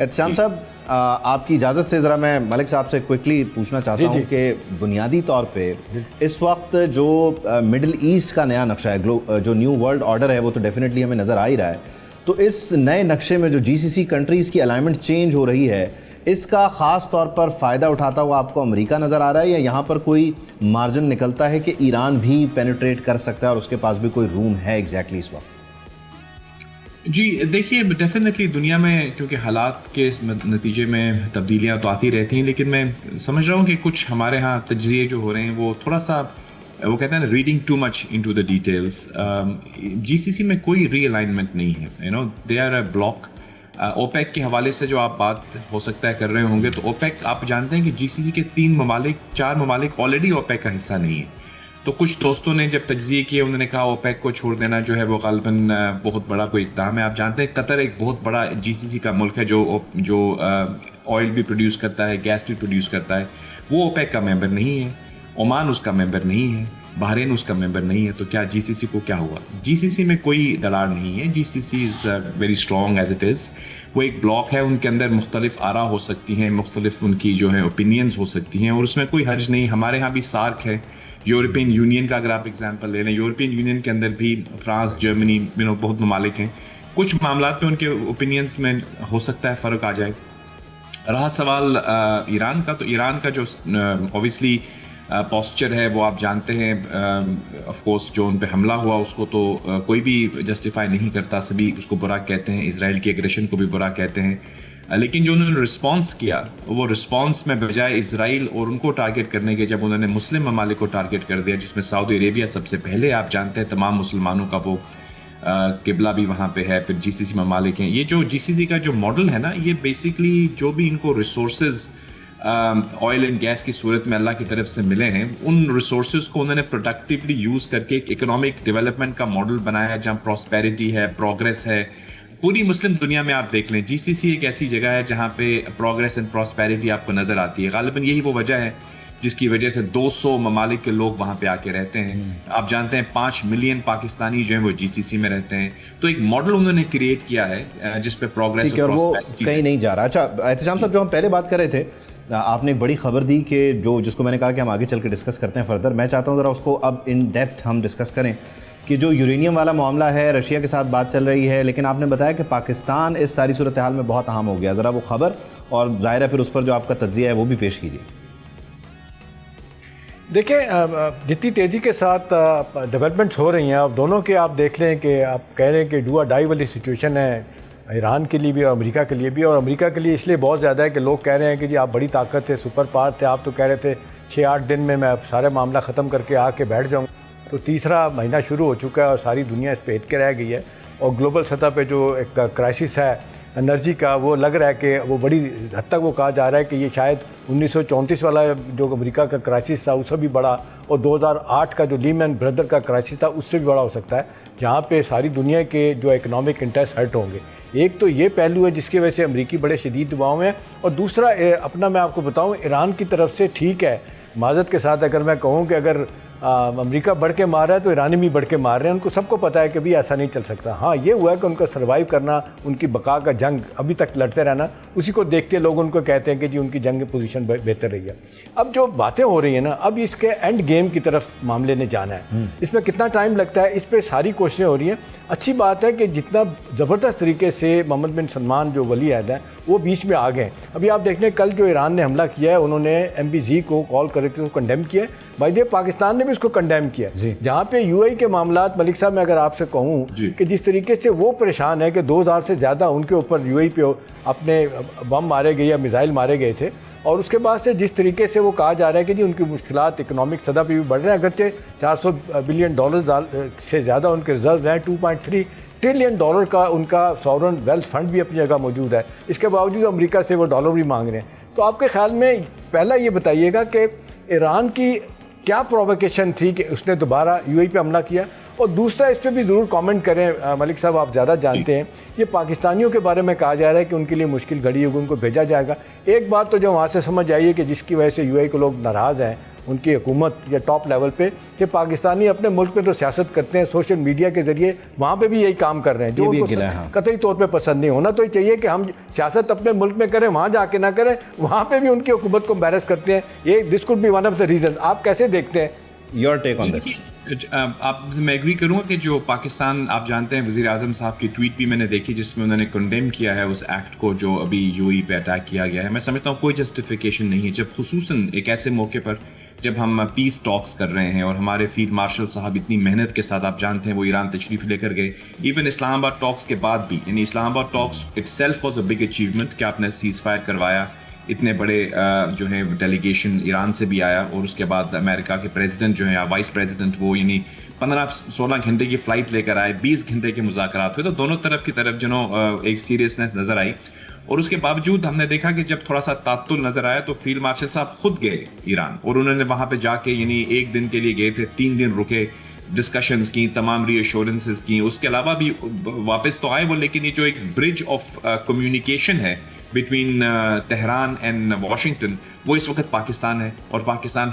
احتشام صاحب آپ کی اجازت سے ذرا میں ملک صاحب سے کوئکلی پوچھنا چاہتا ہوں کہ بنیادی طور پہ اس وقت جو مڈل ایسٹ کا نیا نقشہ ہے، جو نیو ورلڈ آرڈر ہے، وہ تو ڈیفینیٹلی ہمیں نظر آ ہی رہا ہے. تو اس نئے نقشے میں جو جی سی سی کنٹریز کی الائنمنٹ چینج ہو رہی ہے، اس کا خاص طور پر فائدہ اٹھاتا ہوا آپ کو امریکہ نظر آ رہا ہے، یا یہاں پر کوئی مارجن نکلتا ہے کہ ایران بھی پینیٹریٹ کر سکتا ہے اور اس کے پاس بھی کوئی روم ہے ایگزیکٹلی اس وقت؟ جی دیکھیے، ڈیفینیٹلی دنیا میں کیونکہ حالات کے نتیجے میں تبدیلیاں تو آتی رہتی ہیں، لیکن میں سمجھ رہا ہوں کہ کچھ ہمارے ہاں تجزیے جو ہو رہے ہیں وہ تھوڑا سا، وہ کہتے ہیں نا، reading too much into the details. G C C میں کوئی ری الائنمنٹ نہیں ہے، they are a bloc. OPEC کے حوالے سے جو آپ بات ہو سکتا ہے کر رہے ہوں گے، تو اوپیک آپ جانتے ہیں کہ جی سی سی کے 4 ممالک آلریڈی اوپیک کا حصہ نہیں ہیں. تو کچھ دوستوں نے جب تجزیے کیے، انہوں نے کہا اوپیک کو چھوڑ دینا جو ہے وہ غالباً بہت بڑا کوئی اقدام ہے. آپ جانتے ہیں قطر ایک بہت بڑا جی سی سی کا ملک ہے، جو آئل بھی پروڈیوس کرتا ہے، گیس بھی پروڈیوس کرتا ہے. وہ اوپیک کا ممبر نہیں ہے. عمان اس کا ممبر نہیں ہے، بحرین اس کا ممبر نہیں ہے. تو کیا جی سی سی کو کیا ہوا؟ جی سی سی میں کوئی دراڑ نہیں ہے. G C C is very strong as it is. وہ ایک بلاک ہے، ان کے اندر مختلف آرا ہو سکتی ہیں، مختلف ان کی جو ہے اوپینینز ہو سکتی ہیں، اور اس میں کوئی حرج نہیں. ہمارے ہاں بھی سارک ہے، یورپین یونین کا اگر آپ ایگزامپل لے لیں، یورپین یونین کے اندر بھی فرانس، جرمنی، بہت ممالک ہیں. کچھ معاملات میں ان کے اوپینینز میں ہو سکتا ہے فرق آ جائے. رہا سوال ایران کا، تو ایران کا جو اوبیسلی پوسچر ہے وہ آپ جانتے ہیں. آف کورس جو ان پہ حملہ ہوا اس کو تو کوئی بھی جسٹیفائی نہیں کرتا، سبھی اس کو برا کہتے ہیں، اسرائیل کی ایگریشن کو بھی برا کہتے ہیں. لیکن جو انہوں نے رسپانس کیا، وہ رسپانس میں بجائے اسرائیل اور ان کو ٹارگٹ کرنے کے، جب انہوں نے مسلم ممالک کو ٹارگٹ کر دیا، جس میں سعودی عربیہ سب سے پہلے، آپ جانتے ہیں تمام مسلمانوں کا وہ قبلہ بھی وہاں پہ ہے، پھر جی سی سی ممالک ہیں. یہ جو جی سی سی کا جو ماڈل ہے نا، یہ بیسکلی جو بھی ان کو ریسورسز آئل اینڈ گیس کی صورت میں اللہ کی طرف سے ملے ہیں، ان ریسورسز کو انہوں نے پروڈکٹیولی یوز کر کے ایک اکنامک ڈیولپمنٹ کا ماڈل بنایا ہے، جہاں پراسپیرٹی ہے، پروگریس ہے. پوری مسلم دنیا میں آپ دیکھ لیں، جی سی سی ایک ایسی جگہ ہے جہاں پہ پروگریس اینڈ پراسپیرٹی آپ کو نظر آتی ہے. غالباً یہی وہ وجہ ہے جس کی وجہ سے 200 ممالک کے لوگ وہاں پہ آ کے رہتے ہیں. آپ جانتے ہیں 5 ملین پاکستانی جو ہیں وہ جی سی سی میں رہتے ہیں. تو ایک ماڈل انہوں نے کریٹ کیا ہے جس پہ پروگریس اور وہ کہیں نہیں جا رہا. اچھا احتشام صاحب، جو ہم پہلے بات کر رہے تھے، آپ نے ایک بڑی خبر دی کہ جس کو میں نے کہا کہ ہم آگے چل کے ڈسکس کرتے ہیں فردر. میں چاہتا ہوں ذرا اس کو اب ان ڈیپتھ ہم ڈسکس کریں کہ جو یورینیم والا معاملہ ہے، رشیا کے ساتھ بات چل رہی ہے، لیکن آپ نے بتایا کہ پاکستان اس ساری صورتحال میں بہت اہم ہو گیا. ذرا وہ خبر اور ظاہر ہے پھر اس پر جو آپ کا تجزیہ ہے وہ بھی پیش کیجیے. دیکھیں، جتنی تیزی کے ساتھ ڈیولپمنٹس ہو رہی ہیں، اب دونوں کے آپ دیکھ لیں کہ آپ کہہ رہے ہیں کہ ڈو اور ڈائی والی سچویشن ہے ایران کے لیے بھی اور امریکہ کے لیے بھی. اور امریکہ کے لیے اس لیے بہت زیادہ ہے کہ لوگ کہہ رہے ہیں کہ جی آپ بڑی طاقت تھے، سپر پاور تھے، آپ تو کہہ رہے تھے 6-8 دن میں سارے معاملہ ختم کر کے آ کے بیٹھ جاؤں. تو تیسرا مہینہ شروع ہو چکا ہے اور ساری دنیا اس پہ ہٹ کے رہ گئی ہے. اور گلوبل سطح پہ جو ایک کرائسس ہے انرجی کا، وہ لگ رہا ہے کہ وہ بڑی حد تک وہ کہا جا رہا ہے کہ یہ شاید 1934 والا جو امریکہ کا کرائسس تھا اس سے بھی بڑا، اور 2008 کا جو لیمن بردر کا کرائسس تھا اس سے بھی بڑا ہو سکتا ہے، جہاں پہ ساری دنیا کے جو اکنامک انٹرسٹ ہرٹ ہوں گے. ایک تو یہ پہلو ہے جس کی وجہ سے امریکی بڑے شدید دباؤ میں ہیں. اور دوسرا اپنا میں آپ کو بتاؤں، ایران کی طرف سے ٹھیک ہے، معذرت کے ساتھ اگر میں کہوں کہ اگر امریکہ بڑھ کے مار رہا ہے تو ایرانی بھی بڑھ کے مار رہے ہیں. ان کو سب کو پتہ ہے کہ بھی ایسا نہیں چل سکتا. ہاں یہ ہوا ہے کہ ان کا سروائیو کرنا، ان کی بقا کا جنگ ابھی تک لڑتے رہنا، اسی کو دیکھتے لوگ ان کو کہتے ہیں کہ جی ان کی جنگ پوزیشن بہتر رہی ہے. اب جو باتیں ہو رہی ہیں نا، اب اس کے اینڈ گیم کی طرف معاملے نے جانا ہے. اس میں کتنا ٹائم لگتا ہے، اس پہ ساری کوششیں ہو رہی ہیں. اچھی بات ہے کہ جتنا زبردست طریقے سے محمد بن سلمان جو ولی عہد ہیں وہ بیچ میں آ گئے ہیں. ابھی آپ دیکھ لیں کل جو ایران نے حملہ کیا ہے، انہوں نے MBZ کو کال کر کے کنڈیم کیا ہے. بھائی پاکستان نے بھی اس کو کنڈیم کیا. جہاں پہ UAE کے معاملات، ملک صاحب میں اگر آپ سے کہوں کہ جس طریقے سے وہ پریشان ہے کہ 2000 سے زیادہ ان کے اوپر UAE پہ اپنے بم مارے گئے یا میزائل مارے گئے تھے، اور اس کے بعد سے جس طریقے سے وہ کہا جا رہا ہے کہ جی ان کی مشکلات اکنامک سطح پہ بھی بڑھ رہے ہیں، اگرچہ $400 بلین سے زیادہ ان کے ریزرو ہیں، $2.3 ٹریلین کا ان کا سورن ویلتھ فنڈ بھی اپنی جگہ موجود ہے. اس کے باوجود امریکہ سے وہ ڈالر بھی مانگ رہے ہیں. تو آپ کے خیال میں پہلا یہ بتائیے گا کہ ایران کی کیا پرووکیشن تھی کہ اس نے دوبارہ UAE پہ حملہ کیا، اور دوسرا اس پہ بھی ضرور کامنٹ کریں ملک صاحب، آپ زیادہ جانتے ہیں، یہ پاکستانیوں کے بارے میں کہا جا رہا ہے کہ ان کے لیے مشکل گھڑی ہوگی، ان کو بھیجا جائے گا. ایک بات تو جو وہاں سے سمجھ آئی ہے کہ جس کی وجہ سے UAE کو لوگ ناراض ہیں ان کی حکومت یا ٹاپ لیول پہ، کہ پاکستانی اپنے ملک میں تو سیاست کرتے ہیں سوشل میڈیا کے ذریعے، وہاں پہ بھی یہی کام کر رہے ہیں جو ان کو قطعی طور پہ پسند نہیں. ہونا تو یہ چاہیے کہ ہم سیاست اپنے ملک میں کریں، وہاں جا کے نہ کریں، وہاں پہ بھی ان کی حکومت کو امبیرس کرتے ہیں. یہ this could be one of the reason. آپ کیسے دیکھتے ہیں؟ Your take on this. میں ایگری کروں کہ جو پاکستان، آپ جانتے ہیں وزیر اعظم صاحب کی ٹویٹ بھی میں نے دیکھی جس میں انہوں نے کنڈیم کیا ہے اس ایکٹ کو جو ابھی UAE پہ اٹیک کیا گیا ہے. میں سمجھتا ہوں کوئی جسٹیفیکیشن نہیں ہے، جب خصوصاً ایک ایسے موقع پر جب ہم پیس ٹاکس کر رہے ہیں اور ہمارے فیلڈ مارشل صاحب اتنی محنت کے ساتھ، آپ جانتے ہیں وہ ایران تشریف لے کر گئے، ایون اسلام آباد ٹاکس کے بعد بھی، یعنی Islamabad talks itself was a big achievement کہ آپ نے سیز فائر کروایا، اتنے بڑے جو ہیں ڈیلیگیشن ایران سے بھی آیا، اور اس کے بعد امریکہ کے پریزیڈنٹ جو ہیں وائس پریزیڈنٹ وہ یعنی 15-16 گھنٹے کی فلائٹ لے کر آئے، 20 گھنٹے کے مذاکرات ہوئے، تو دونوں طرف کی طرف ایک سیریسنس نظر آئی. اور اس کے باوجود ہم نے دیکھا کہ جب تھوڑا سا تعطل نظر آیا تو فیلڈ مارشل صاحب خود گئے ایران، اور انہوں نے وہاں پہ جا کے یعنی 1 دن کے لیے گئے تھے، 3 دن رکے، ڈسکشنز کی، تمام ری ایشورنسز کی. اس کے علاوہ بھی واپس تو آئے وہ، لیکن یہ جو ایک برج آف کمیونیکیشن ہے بٹوین تہران اینڈ واشنگٹن، وہ اس وقت پاکستان ہے، اور پاکستان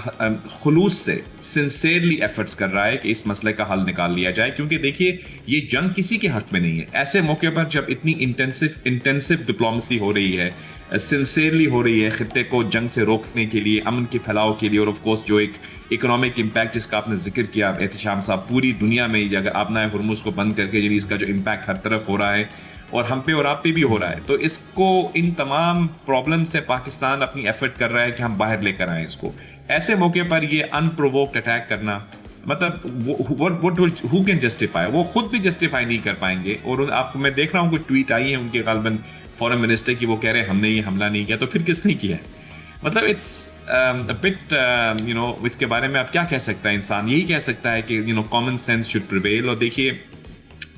خلوص سے سنسیئرلی ایفرٹس کر رہا ہے کہ اس مسئلے کا حل نکال لیا جائے. کیونکہ دیکھیے یہ جنگ کسی کے حق میں نہیں ہے. ایسے موقع پر جب اتنی انٹینسو ڈپلومیسی ہو رہی ہے، سنسیئرلی ہو رہی ہے خطے کو جنگ سے روکنے کے لیے، امن کے پھیلاؤ کے لیے، اور آف کورس جو ایک اکنامک امپیکٹ جس کا آپ نے ذکر کیا احتشام صاحب، پوری دنیا میں اگر آبنائے ہرمز کو بند کر کے یعنی اس کا جو امپیکٹ ہر طرف ہو رہا ہے اور ہم پہ اور آپ پہ بھی ہو رہا ہے، تو اس کو ان تمام پرابلم سے پاکستان اپنی ایفرٹ کر رہا ہے کہ ہم باہر لے کر آئیں اس کو. ایسے موقع پر یہ ان پرووکڈ اٹیک کرنا، مطلب ہو کین جسٹیفائی، وہ خود بھی جسٹیفائی نہیں کر پائیں گے. اور آپ کو میں دیکھ رہا ہوں کوئی ٹویٹ آئی ہے ان کے غالباً فورن منسٹر کی، وہ کہہ رہے ہیں ہم نے یہ حملہ نہیں کیا، تو پھر کس نے کیا ہے؟ مطلب اٹس بٹ اس کے بارے میں آپ کیا کہہ سکتا ہے انسان؟ یہی کہہ سکتا ہے کہ کامن سینس شوڈ پریویل. اور دیکھیے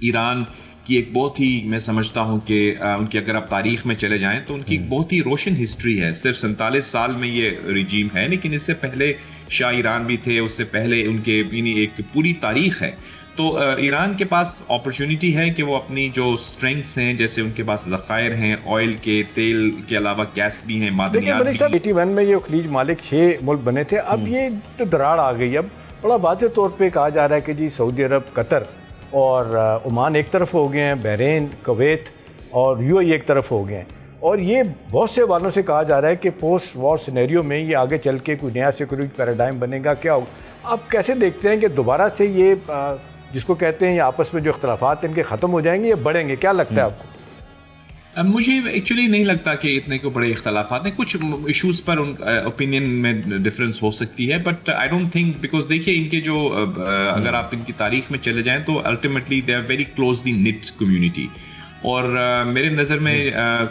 ایران کی ایک بہت ہی، میں سمجھتا ہوں کہ ان کی اگر آپ تاریخ میں چلے جائیں تو ان کی ایک بہت ہی روشن ہسٹری ہے. صرف 47 سال میں یہ رجیم ہے، لیکن اس سے پہلے شاہ ایران بھی تھے، اس سے پہلے ان کے یعنی ایک پوری تاریخ ہے. تو ایران کے پاس اپرچونٹی ہے کہ وہ اپنی جو اسٹرینگس ہیں، جیسے ان کے پاس ذخائر ہیں آئل کے، تیل کے علاوہ گیس بھی ہیں، معدنیات بھی. 81 میں یہ خلیج مالک 6 ملک بنے تھے، اب یہ تو دراڑ آ گئی. اب بڑا واضح طور پہ کہا جا رہا ہے کہ جی سعودی عرب، قطر اور عمان ایک طرف ہو گئے ہیں، بحرین، کویت اور UAE ایک طرف ہو گئے ہیں. اور یہ بہت سے والوں سے کہا جا رہا ہے کہ پوسٹ وار سینیریو میں یہ آگے چل کے کوئی نیا سیکورٹی پیراڈائم بنے گا. کیا ہوگا؟ آپ کیسے دیکھتے ہیں کہ دوبارہ سے یہ جس کو کہتے ہیں یہ آپس میں جو اختلافات ان کے ختم ہو جائیں گے یا بڑھیں گے؟ کیا لگتا ہے آپ کو؟ مجھے ایکچولی نہیں لگتا کہ اتنے کو بڑے اختلافات ہیں. کچھ ایشوز پر اوپینین میں ڈفرینس ہو سکتی ہے، but I don't think, because دیکھیے ان کے جو اگر آپ ان کی تاریخ میں چلے جائیں تو ultimately they are very closely knit community. اور میرے نظر میں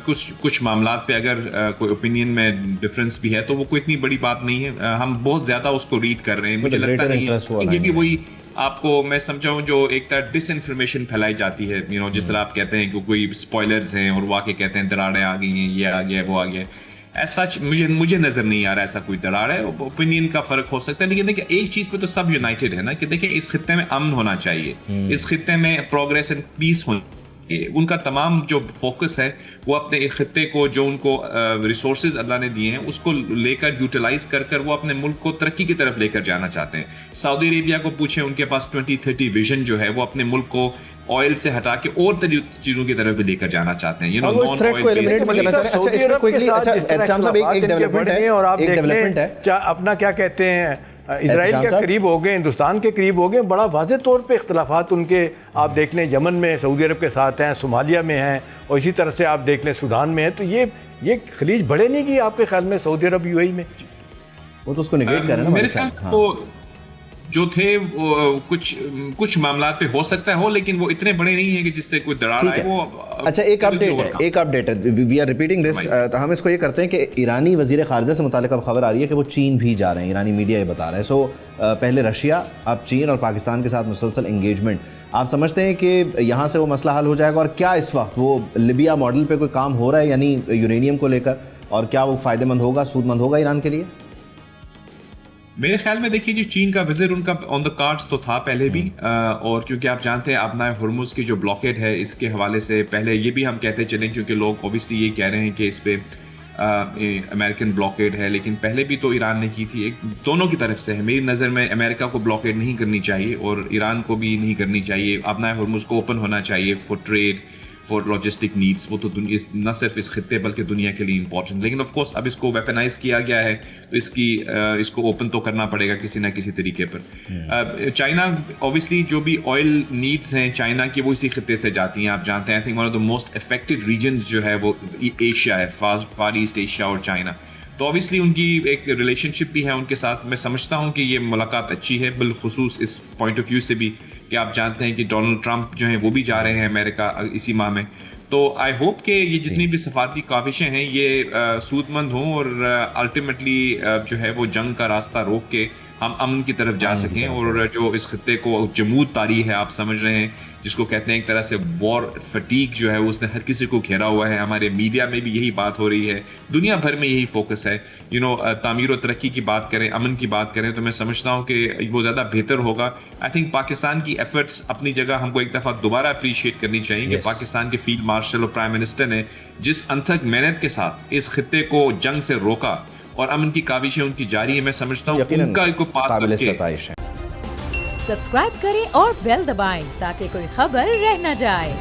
کچھ معاملات پہ اگر کوئی اوپینین میں ڈفرینس بھی ہے تو وہ کوئی اتنی بڑی بات نہیں ہے. ہم بہت زیادہ اس کو ریڈ کر رہے ہیں. مجھے لگتا نہیں ہے یہ بھی وہی آپ کو میں سمجھاؤں جو ایک طرح ڈس انفارمیشن پھیلائی جاتی ہے، جس طرح آپ کہتے ہیں کہ کوئی اسپوائلرز ہیں اور وہ آ کے کہتے ہیں دراڑیں آ گئی ہیں، یہ آ گیا وہ آ گیا. ایسا مجھے نظر نہیں آ رہا ایسا کوئی دراڑ ہے. اوپینین کا فرق ہو سکتا ہے، لیکن دیکھیں ایک چیز پہ تو سب یونائٹڈ ہے نا کہ دیکھیں اس خطے میں امن ہونا چاہیے، اس خطے میں پروگریس اینڈ پیس ہونا. ان کا تمام جو فوکس ہے وہ اپنے خطے کو جو ان کو ریسورسز اللہ نے دیے ہیں اس کو لے کر یوٹیلائز کر وہ اپنے ملک کو ترقی کی طرف لے کر جانا چاہتے ہیں. سعودی عربیہ کو پوچھیں، ان کے پاس 2030 ویژن جو ہے وہ اپنے ملک کو آئل سے ہٹا کے اور چیزوں کی طرف بھی لے کر جانا چاہتے ہیں. اور آپ دیکھ لیں اپنا کیا کہتے ہیں اسرائیل کے قریب ہو گئے، ہندوستان کے قریب ہو گئے. بڑا واضح طور پہ اختلافات ان کے آپ دیکھ لیں یمن میں سعودی عرب کے ساتھ ہیں، صومالیہ میں ہیں، اور اسی طرح سے آپ دیکھ لیں سودان میں ہے. تو یہ خلیج بڑھے نہیں گی آپ کے خیال میں سعودی عرب UAE میں؟ وہ تو اس کو نگیٹ کر رہے ہیں. میرے خیال تو جو تھے کچھ معاملات پہ ہو سکتا ہے ہو، لیکن وہ اتنے بڑے نہیں ہیں کہ جس سے کوئی دراڑ آئے. وہ اچھا ایک اپڈیٹ ہے، وی آر ریپیٹنگ دس. ہم اس کو یہ کرتے ہیں کہ ایرانی وزیر خارجہ سے متعلق اب خبر آ رہی ہے کہ وہ چین بھی جا رہے ہیں، ایرانی میڈیا یہ بتا رہا ہے. سو پہلے رشیا، اب چین اور پاکستان کے ساتھ مسلسل انگیجمنٹ. آپ سمجھتے ہیں کہ یہاں سے وہ مسئلہ حل ہو جائے گا؟ اور کیا اس وقت وہ لیبیا ماڈل پہ کوئی کام ہو رہا ہے یعنی یورینیم کو لے کر، اور کیا وہ فائدہ مند ہوگا، سود مند ہوگا ایران کے لیے؟ میرے خیال میں دیکھیے جی چین کا وزٹ ان کا آن دا کارڈز تو تھا پہلے بھی، اور کیونکہ آپ جانتے ہیں اپنا ہرمز کی جو بلاکیڈ ہے اس کے حوالے سے پہلے یہ بھی ہم کہتے چلیں، کیونکہ لوگ اوبیسلی یہ کہہ رہے ہیں کہ اس پہ امریکن بلاکیڈ ہے، لیکن پہلے بھی تو ایران نے کی تھی. ایک دونوں کی طرف سے ہے. میری نظر میں امریکہ کو بلاکیڈ نہیں کرنی چاہیے اور ایران کو بھی نہیں کرنی چاہیے. اپنا ہرمز کو اوپن ہونا چاہیے for trade, for logistic needs. وہ تو نہ صرف اس خطے بلکہ دنیا کے لیے امپورٹنٹ. لیکن آف کورس اب اس کو ویپنائز کیا گیا ہے تو اس کو اوپن تو کرنا پڑے گا کسی نہ کسی طریقے پر. چائنا اوبیسلی جو بھی آئل نیڈس ہیں چائنا کی وہ اسی خطے سے جاتی ہیں. آپ جانتے ہیں I think one of the most affected regions جو ہے وہ ایشیا ہے، فار ایسٹ ایشیا اور چائنا. تو اوبیسلی ان کی ایک ریلیشن شپ بھی ہے ان کے ساتھ. میں سمجھتا ہوں کہ یہ ملاقات اچھی ہے، بالخصوص اس پوائنٹ آف ویو سے بھی کہ آپ جانتے ہیں کہ ڈونلڈ ٹرمپ جو ہیں وہ بھی جا رہے ہیں امریکہ اسی ماہ میں. تو آئی ہوپ کہ یہ جتنی بھی سفارتی کاوشیں ہیں یہ سود مند ہوں اور الٹیمیٹلی جو ہے وہ جنگ کا راستہ روک کے ہم امن کی طرف جا سکیں. اور جو اس خطے کو جمود طاری ہے آپ سمجھ رہے ہیں، جس کو کہتے ہیں ایک طرح سے وار فٹیگ جو ہے اس نے ہر کسی کو گھیرا ہوا ہے. ہمارے میڈیا میں بھی یہی بات ہو رہی ہے، دنیا بھر میں یہی فوکس ہے. تعمیر و ترقی کی بات کریں، امن کی بات کریں، تو میں سمجھتا ہوں کہ وہ زیادہ بہتر ہوگا. آئی تھنک پاکستان کی ایفرٹس اپنی جگہ ہم کو ایک دفعہ دوبارہ اپریشیٹ کرنی چاہیے کہ پاکستان کے فیلڈ مارشل اور پرائم منسٹر نے جس انتھک محنت کے ساتھ اس خطے کو جنگ سے روکا اور امن کی کاوشیں ان کی جاری ہیں. میں سمجھتا ہوں ان کا ایک پاس رکھ کے سبسکرائب کریں اور بیل دبائیں تاکہ کوئی خبر رہ نہ جائے.